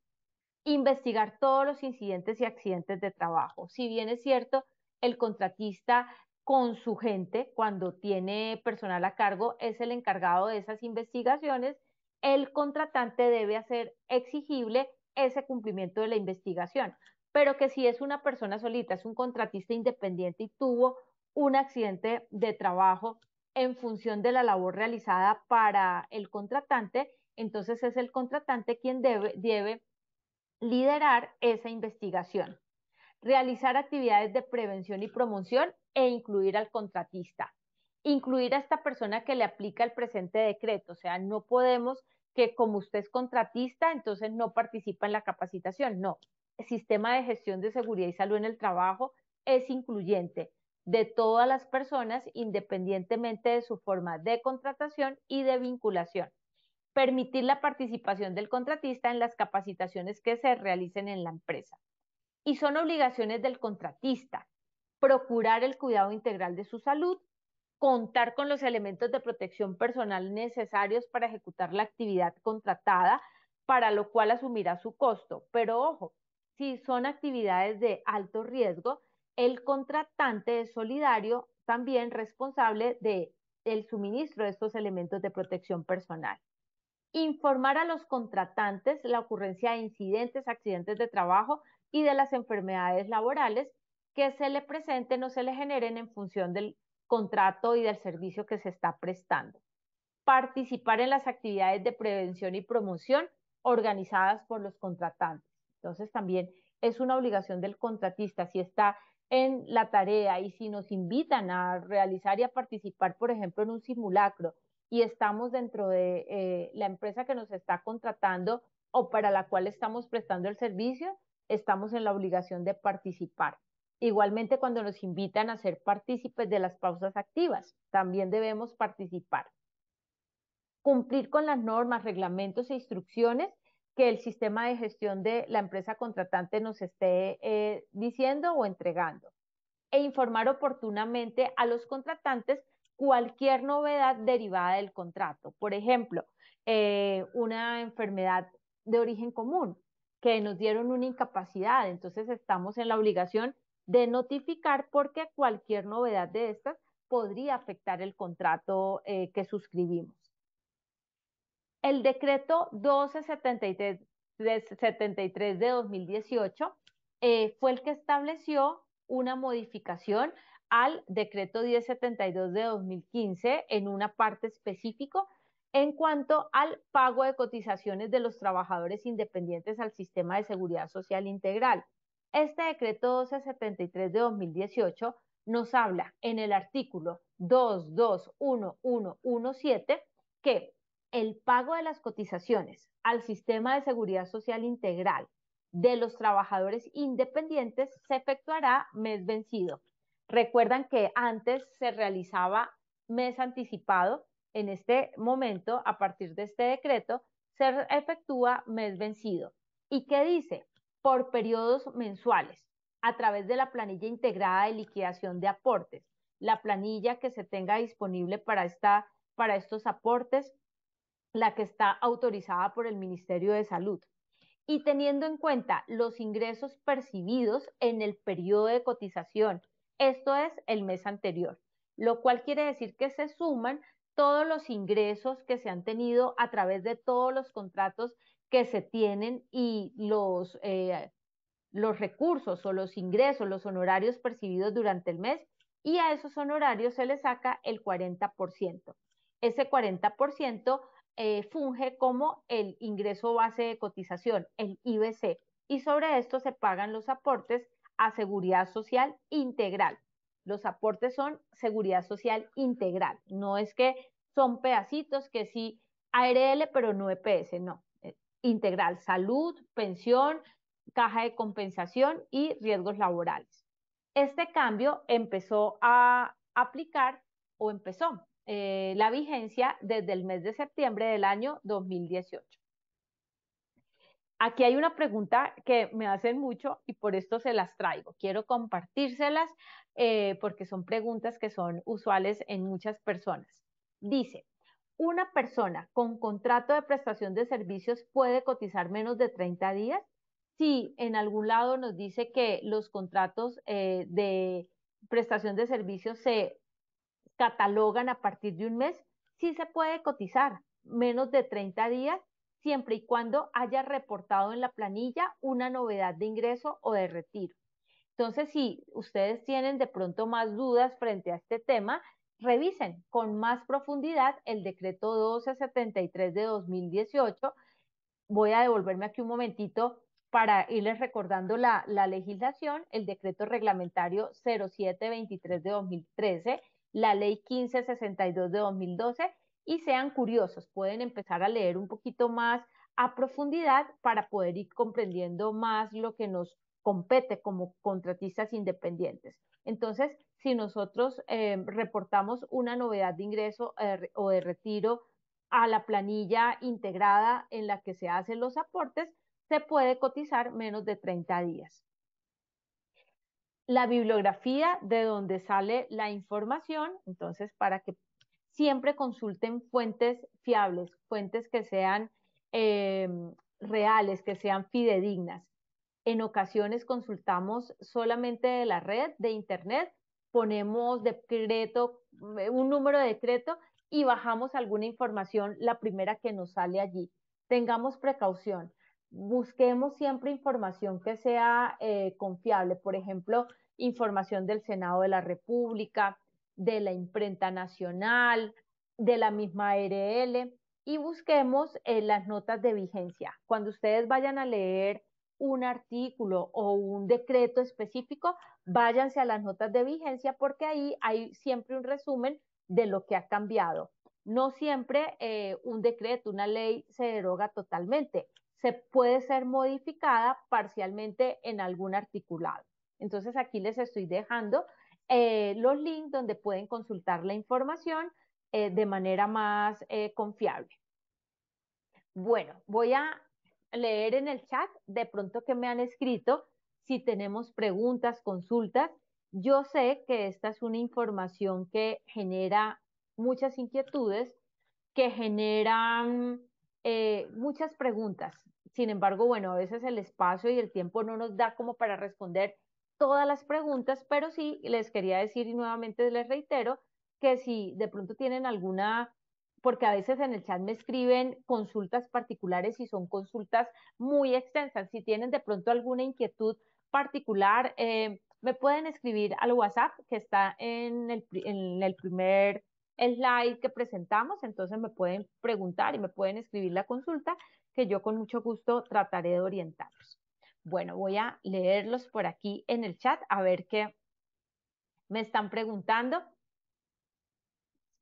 Investigar todos los incidentes y accidentes de trabajo. Si bien es cierto, el contratista con su gente, cuando tiene personal a cargo, es el encargado de esas investigaciones, el contratante debe hacer exigible ese cumplimiento de la investigación. Pero que si es una persona solita, es un contratista independiente y tuvo un accidente de trabajo en función de la labor realizada para el contratante, entonces es el contratante quien debe liderar esa investigación, realizar actividades de prevención y promoción e incluir al contratista. Incluir a esta persona que le aplica el presente decreto, o sea, no podemos que como usted es contratista, entonces no participa en la capacitación, no. El sistema de gestión de seguridad y salud en el trabajo es incluyente de todas las personas independientemente de su forma de contratación y de vinculación. Permitir la participación del contratista en las capacitaciones que se realicen en la empresa. Y son obligaciones del contratista procurar el cuidado integral de su salud, contar con los elementos de protección personal necesarios para ejecutar la actividad contratada, para lo cual asumirá su costo. Pero ojo, si son actividades de alto riesgo, El contratante es solidario, también responsable del suministro de estos elementos de protección personal. Informar a los contratantes la ocurrencia de incidentes, accidentes de trabajo y de las enfermedades laborales que se le presenten o se le generen en función del contrato y del servicio que se está prestando. Participar en las actividades de prevención y promoción organizadas por los contratantes. Entonces también es una obligación del contratista, si está en la tarea y si nos invitan a realizar y a participar, por ejemplo, en un simulacro y estamos dentro de la empresa que nos está contratando o para la cual estamos prestando el servicio, estamos en la obligación de participar. Igualmente, cuando nos invitan a ser partícipes de las pausas activas, también debemos participar. Cumplir con las normas, reglamentos e instrucciones que el sistema de gestión de la empresa contratante nos esté diciendo o entregando. E informar oportunamente a los contratantes cualquier novedad derivada del contrato. Por ejemplo, una enfermedad de origen común, que nos dieron una incapacidad, entonces estamos en la obligación de notificar porque cualquier novedad de estas podría afectar el contrato que suscribimos. El decreto 1273 de 2018 fue el que estableció una modificación al decreto 1072 de 2015 en una parte específica en cuanto al pago de cotizaciones de los trabajadores independientes al sistema de seguridad social integral. Este decreto 1273 de 2018 nos habla en el artículo 221117 que el pago de las cotizaciones al sistema de seguridad social integral de los trabajadores independientes se efectuará mes vencido. Recuerdan que antes se realizaba mes anticipado. En este momento, a partir de este decreto, se efectúa mes vencido. ¿Y qué dice? Por periodos mensuales, a través de la planilla integrada de liquidación de aportes. La planilla que se tenga disponible para estos aportes, la que está autorizada por el Ministerio de Salud. Y teniendo en cuenta los ingresos percibidos en el periodo de cotización, esto es el mes anterior, lo cual quiere decir que se suman todos los ingresos que se han tenido a través de todos los contratos que se tienen y los recursos o los ingresos, los honorarios percibidos durante el mes, y a esos honorarios se le saca el 40%. Ese 40% funge como el ingreso base de cotización, el IBC, y sobre esto se pagan los aportes a seguridad social integral. Los aportes son seguridad social integral, no es que son pedacitos que sí ARL pero no EPS, no, integral, salud, pensión, caja de compensación y riesgos laborales. Este cambio empezó a aplicar o empezó la vigencia desde el mes de septiembre del año 2018. Aquí hay una pregunta que me hacen mucho y por esto se las traigo. Quiero compartírselas porque son preguntas que son usuales en muchas personas. Dice, ¿una persona con contrato de prestación de servicios puede cotizar menos de 30 días? Sí, en algún lado nos dice que los contratos de prestación de servicios se catalogan a partir de un mes, sí se puede cotizar menos de 30 días siempre y cuando haya reportado en la planilla una novedad de ingreso o de retiro. Entonces, si ustedes tienen de pronto más dudas frente a este tema, revisen con más profundidad el decreto 1273 de 2018. Voy a devolverme aquí un momentito para irles recordando la legislación, el decreto reglamentario 0723 de 2013, la ley 1562 de 2012, y sean curiosos, pueden empezar a leer un poquito más a profundidad para poder ir comprendiendo más lo que nos compete como contratistas independientes. Entonces, si nosotros reportamos una novedad de ingreso o de retiro a la planilla integrada en la que se hacen los aportes, se puede cotizar menos de 30 días. La bibliografía de donde sale la información, entonces para que siempre consulten fuentes fiables, fuentes que sean reales, que sean fidedignas. En ocasiones consultamos solamente de la red, de internet, ponemos decreto, un número de decreto y bajamos alguna información, la primera que nos sale allí. Tengamos precaución. Busquemos siempre información que sea confiable. Por ejemplo, información del Senado de la República, de la imprenta nacional, de la misma ARL, y busquemos las notas de vigencia. Cuando ustedes vayan a leer un artículo o un decreto específico, váyanse a las notas de vigencia porque ahí hay siempre un resumen de lo que ha cambiado. No siempre un decreto, una ley se deroga totalmente. Se puede ser modificada parcialmente en algún articulado. Entonces aquí les estoy dejando los links donde pueden consultar la información de manera más confiable. Bueno, voy a leer en el chat de pronto que me han escrito si tenemos preguntas, consultas. Yo sé que esta es una información que genera muchas inquietudes, que generan muchas preguntas. Sin embargo, bueno, a veces el espacio y el tiempo no nos da como para responder todas las preguntas, pero sí les quería decir y nuevamente les reitero que si de pronto tienen alguna, porque a veces en el chat me escriben consultas particulares y son consultas muy extensas. Si tienen de pronto alguna inquietud particular, me pueden escribir al WhatsApp que está en el primer slide que presentamos, entonces me pueden preguntar y me pueden escribir la consulta que yo con mucho gusto trataré de orientarlos. Bueno, voy a leerlos por aquí en el chat a ver qué me están preguntando.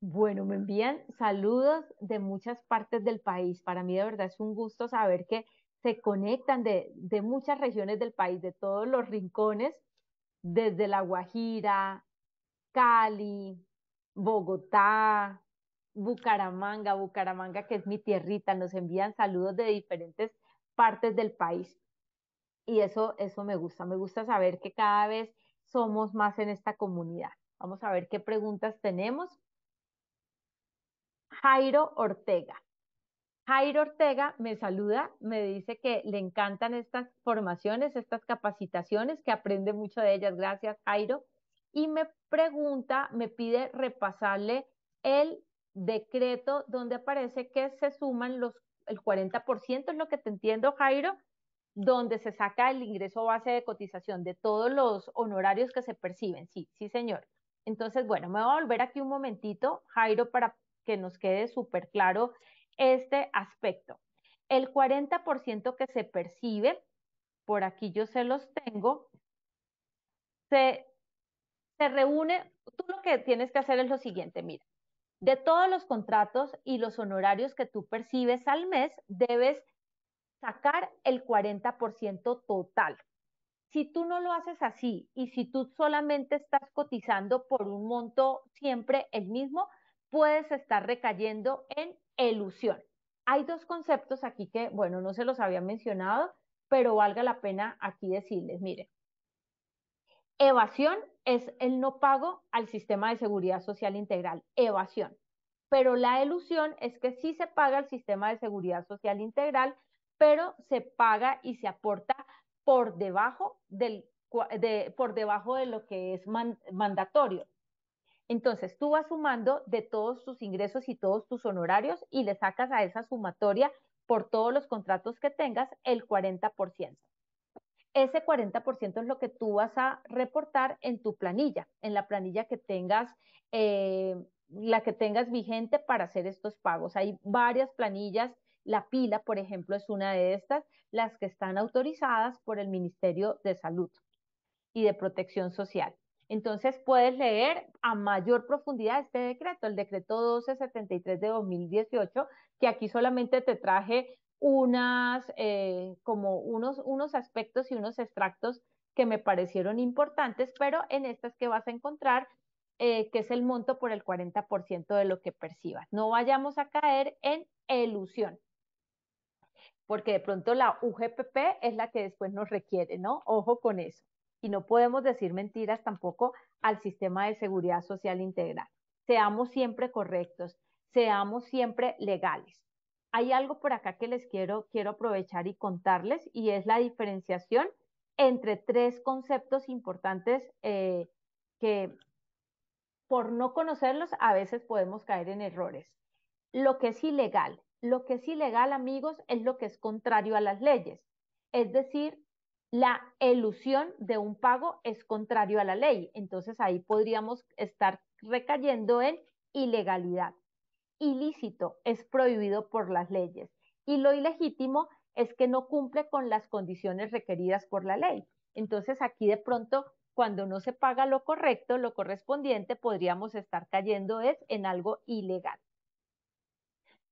Bueno, me envían saludos de muchas partes del país. Para mí de verdad es un gusto saber que se conectan de muchas regiones del país, de todos los rincones, desde La Guajira, Cali, Bogotá, Bucaramanga, Bucaramanga que es mi tierrita, nos envían saludos de diferentes partes del país. Y eso me gusta saber que cada vez somos más en esta comunidad. Vamos a ver qué preguntas tenemos. Jairo Ortega. Jairo Ortega me saluda, me dice que le encantan estas formaciones, estas capacitaciones, que aprende mucho de ellas. Gracias, Jairo. Y me pregunta, me pide repasarle el decreto donde aparece que se suman el 40%, es lo que te entiendo, Jairo, donde se saca el ingreso base de cotización de todos los honorarios que se perciben. Sí, sí, señor. Entonces, bueno, me voy a volver aquí un momentito, Jairo, para que nos quede súper claro este aspecto. El 40% que se percibe, por aquí yo se los tengo, se, se reúne, tú lo que tienes que hacer es lo siguiente, mira, de todos los contratos y los honorarios que tú percibes al mes, debes sacar el 40% total. Si tú no lo haces así y si tú solamente estás cotizando por un monto siempre el mismo, puedes estar recayendo en elusión. Hay dos conceptos aquí que, bueno, no se los había mencionado, pero valga la pena aquí decirles, miren, evasión es el no pago al sistema de seguridad social integral, evasión. Pero la elusión es que sí se paga al sistema de seguridad social integral, pero se paga y se aporta por debajo por debajo de lo que es mandatorio. Entonces, tú vas sumando de todos tus ingresos y todos tus honorarios y le sacas a esa sumatoria por todos los contratos que tengas el 40%. Ese 40% es lo que tú vas a reportar en tu planilla, en la planilla que tengas, la que tengas vigente para hacer estos pagos. Hay varias planillas, la pila, por ejemplo, es una de estas, las que están autorizadas por el Ministerio de Salud y de Protección Social. Entonces puedes leer a mayor profundidad este decreto, el decreto 1273 de 2018, que aquí solamente te traje como unos aspectos y unos extractos que me parecieron importantes, pero en estas que vas a encontrar, que es el monto por el 40% de lo que percibas. No vayamos a caer en elusión, porque de pronto la UGPP es la que después nos requiere, ¿no? Ojo con eso. Y no podemos decir mentiras tampoco al sistema de seguridad social integral. Seamos siempre correctos, seamos siempre legales. Hay algo por acá que les quiero aprovechar y contarles y es la diferenciación entre tres conceptos importantes que por no conocerlos a veces podemos caer en errores. Lo que es ilegal. Lo que es ilegal, amigos, es lo que es contrario a las leyes. Es decir, la elusión de un pago es contrario a la ley. Entonces ahí podríamos estar recayendo en ilegalidad. Ilícito es prohibido por las leyes. Y lo ilegítimo es que no cumple con las condiciones requeridas por la ley. Entonces aquí de pronto, cuando no se paga lo correcto, lo correspondiente, podríamos estar cayendo es en algo ilegal.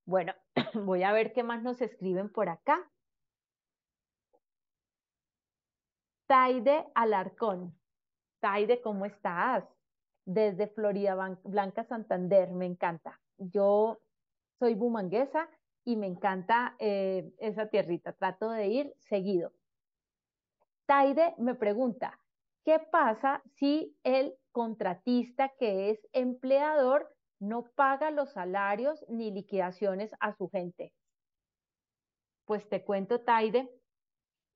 Bueno, voy a ver qué más nos escriben por acá. Taide Alarcón. Taide, ¿cómo estás? Desde Florida Blanca, Santander, me encanta. Yo soy bumanguesa y me encanta esa tierrita. Trato de ir seguido. Taide me pregunta, ¿qué pasa si el contratista que es empleador no paga los salarios ni liquidaciones a su gente? Pues te cuento, Taide,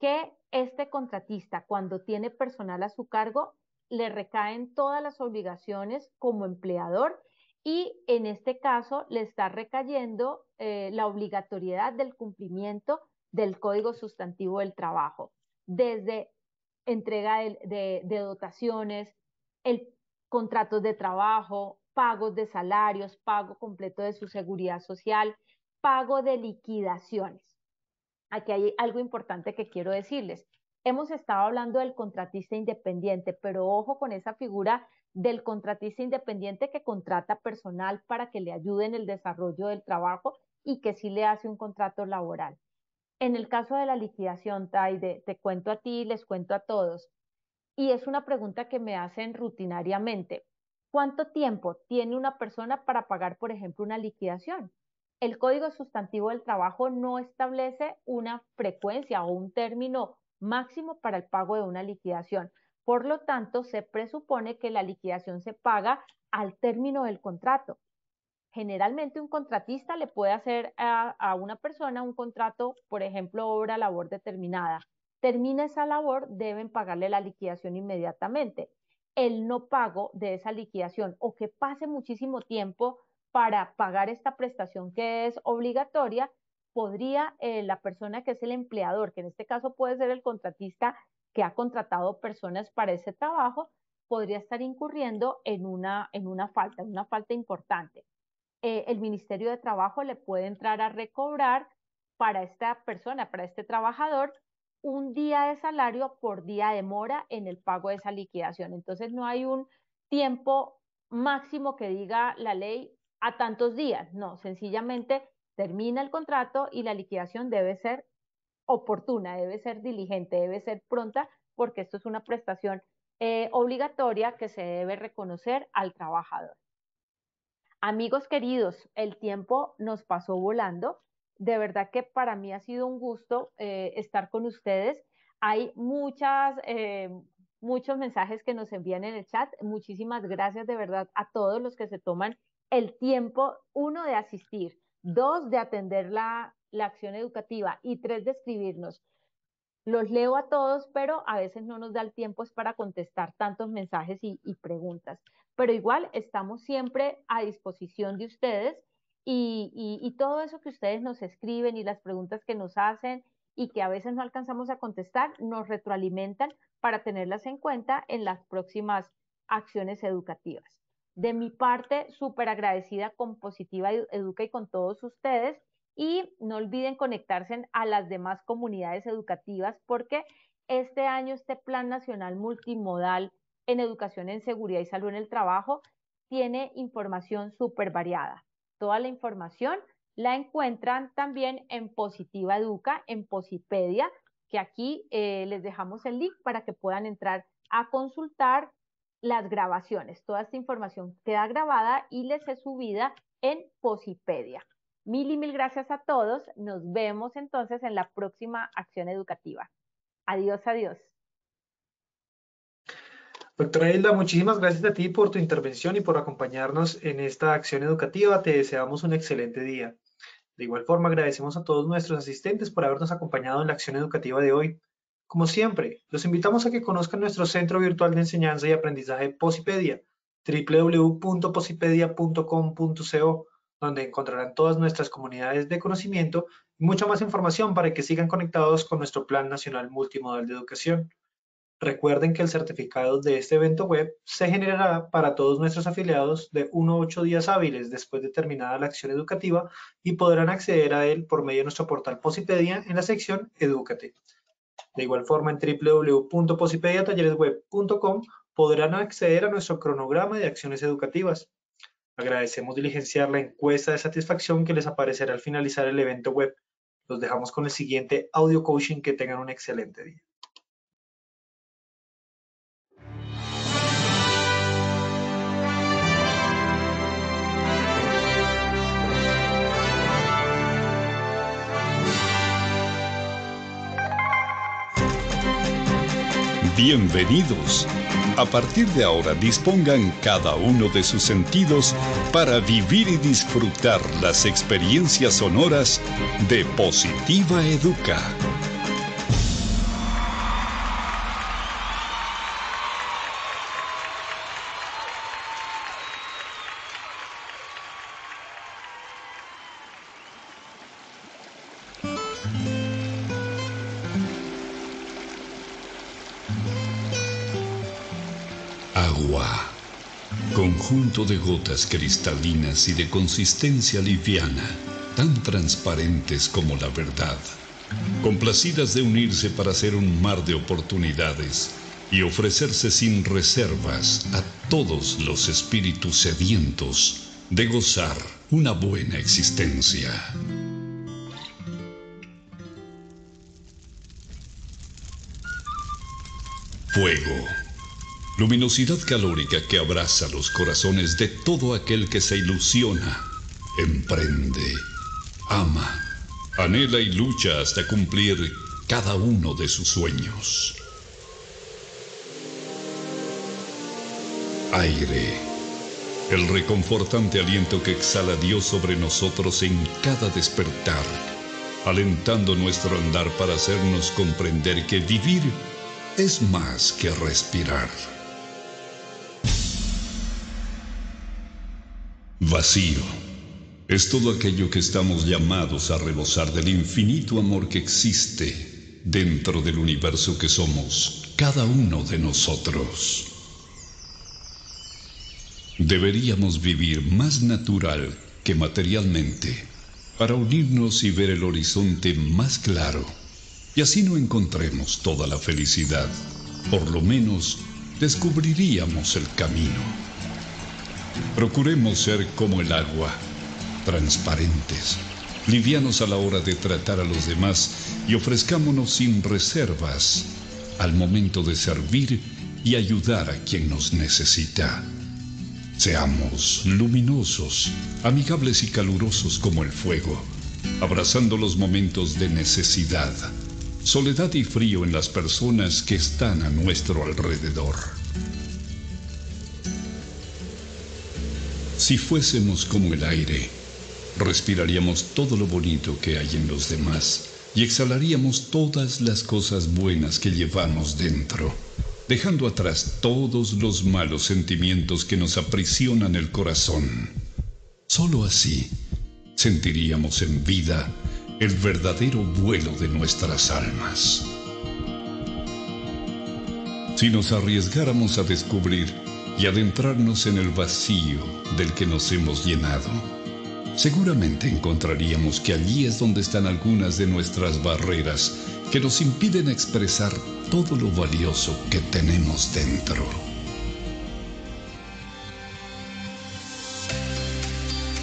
que este contratista, cuando tiene personal a su cargo, le recaen todas las obligaciones como empleador y en este caso le está recayendo la obligatoriedad del cumplimiento del Código Sustantivo del Trabajo, desde entrega de dotaciones, el contratos de trabajo, pagos de salarios, pago completo de su seguridad social, pago de liquidaciones. Aquí hay algo importante que quiero decirles. Hemos estado hablando del contratista independiente, pero ojo con esa figura del contratista independiente que contrata personal para que le ayude en el desarrollo del trabajo y que sí le hace un contrato laboral. En el caso de la liquidación, Taide, te cuento a ti, les cuento a todos, y es una pregunta que me hacen rutinariamente. ¿Cuánto tiempo tiene una persona para pagar, por ejemplo, una liquidación? El Código Sustantivo del Trabajo no establece una frecuencia o un término máximo para el pago de una liquidación. Por lo tanto, se presupone que la liquidación se paga al término del contrato. Generalmente un contratista le puede hacer a una persona un contrato, por ejemplo, obra labor determinada. Termina esa labor, deben pagarle la liquidación inmediatamente. El no pago de esa liquidación o que pase muchísimo tiempo para pagar esta prestación que es obligatoria, podría la persona que es el empleador, que en este caso puede ser el contratista que ha contratado personas para ese trabajo, podría estar incurriendo en una falta importante. El Ministerio de Trabajo le puede entrar a recobrar para esta persona, para este trabajador, un día de salario por día de mora en el pago de esa liquidación. Entonces no hay un tiempo máximo que diga la ley a tantos días, no, sencillamente termina el contrato y la liquidación debe ser oportuna, debe ser diligente, debe ser pronta, porque esto es una prestación obligatoria que se debe reconocer al trabajador. Amigos queridos, el tiempo nos pasó volando. De verdad que para mí ha sido un gusto estar con ustedes. Hay muchos mensajes que nos envían en el chat. Muchísimas gracias de verdad a todos los que se toman el tiempo, uno, de asistir, dos, de atender la acción educativa y tres, de escribirnos. Los leo a todos, pero a veces no nos da el tiempo es para contestar tantos mensajes y preguntas. Pero igual estamos siempre a disposición de ustedes y todo eso que ustedes nos escriben y las preguntas que nos hacen y que a veces no alcanzamos a contestar, nos retroalimentan para tenerlas en cuenta en las próximas acciones educativas. De mi parte, súper agradecida con Positiva Educa y con todos ustedes. Y no olviden conectarse a las demás comunidades educativas porque este año este Plan Nacional Multimodal en Educación en Seguridad y Salud en el Trabajo tiene información súper variada. Toda la información la encuentran también en Positiva Educa, en Posipedia, que aquí les dejamos el link para que puedan entrar a consultar las grabaciones. Toda esta información queda grabada y les es subida en Posipedia. Mil y mil gracias a todos. Nos vemos entonces en la próxima acción educativa. Adiós, adiós. Doctora Hilda, muchísimas gracias a ti por tu intervención y por acompañarnos en esta acción educativa. Te deseamos un excelente día. De igual forma, agradecemos a todos nuestros asistentes por habernos acompañado en la acción educativa de hoy. Como siempre, los invitamos a que conozcan nuestro Centro Virtual de Enseñanza y Aprendizaje Posipedia, www.posipedia.com.co, donde encontrarán todas nuestras comunidades de conocimiento y mucha más información para que sigan conectados con nuestro Plan Nacional Multimodal de Educación. Recuerden que el certificado de este evento web se generará para todos nuestros afiliados de 1 a 8 días hábiles después de terminada la acción educativa y podrán acceder a él por medio de nuestro portal Posipedia en la sección Edúcate. De igual forma, en www.posipediatalleresweb.com podrán acceder a nuestro cronograma de acciones educativas. Agradecemos diligenciar la encuesta de satisfacción que les aparecerá al finalizar el evento web. Los dejamos con el siguiente audio coaching. Que tengan un excelente día. Bienvenidos. A partir de ahora dispongan cada uno de sus sentidos para vivir y disfrutar las experiencias sonoras de Positiva Educa. Agua, conjunto de gotas cristalinas y de consistencia liviana, tan transparentes como la verdad, complacidas de unirse para hacer un mar de oportunidades y ofrecerse sin reservas a todos los espíritus sedientos de gozar una buena existencia. Fuego. Luminosidad calórica que abraza los corazones de todo aquel que se ilusiona, emprende, ama, anhela y lucha hasta cumplir cada uno de sus sueños. Aire, el reconfortante aliento que exhala Dios sobre nosotros en cada despertar, alentando nuestro andar para hacernos comprender que vivir es más que respirar. Vacío es todo aquello que estamos llamados a rebosar del infinito amor que existe dentro del universo que somos cada uno de nosotros. Deberíamos vivir más natural que materialmente para unirnos y ver el horizonte más claro, y así no encontremos toda la felicidad. Por lo menos descubriríamos el camino. Procuremos ser como el agua, transparentes, livianos a la hora de tratar a los demás y ofrezcámonos sin reservas al momento de servir y ayudar a quien nos necesita. Seamos luminosos, amigables y calurosos como el fuego, abrazando los momentos de necesidad, soledad y frío en las personas que están a nuestro alrededor. Si fuésemos como el aire, respiraríamos todo lo bonito que hay en los demás y exhalaríamos todas las cosas buenas que llevamos dentro, dejando atrás todos los malos sentimientos que nos aprisionan el corazón. Solo así sentiríamos en vida el verdadero vuelo de nuestras almas. Si nos arriesgáramos a descubrir y adentrarnos en el vacío del que nos hemos llenado, seguramente encontraríamos que allí es donde están algunas de nuestras barreras que nos impiden expresar todo lo valioso que tenemos dentro.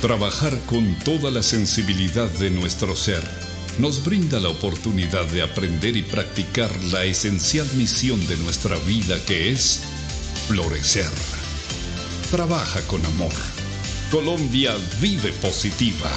Trabajar con toda la sensibilidad de nuestro ser nos brinda la oportunidad de aprender y practicar la esencial misión de nuestra vida, que es florecer. Trabaja con amor. Colombia vive positiva.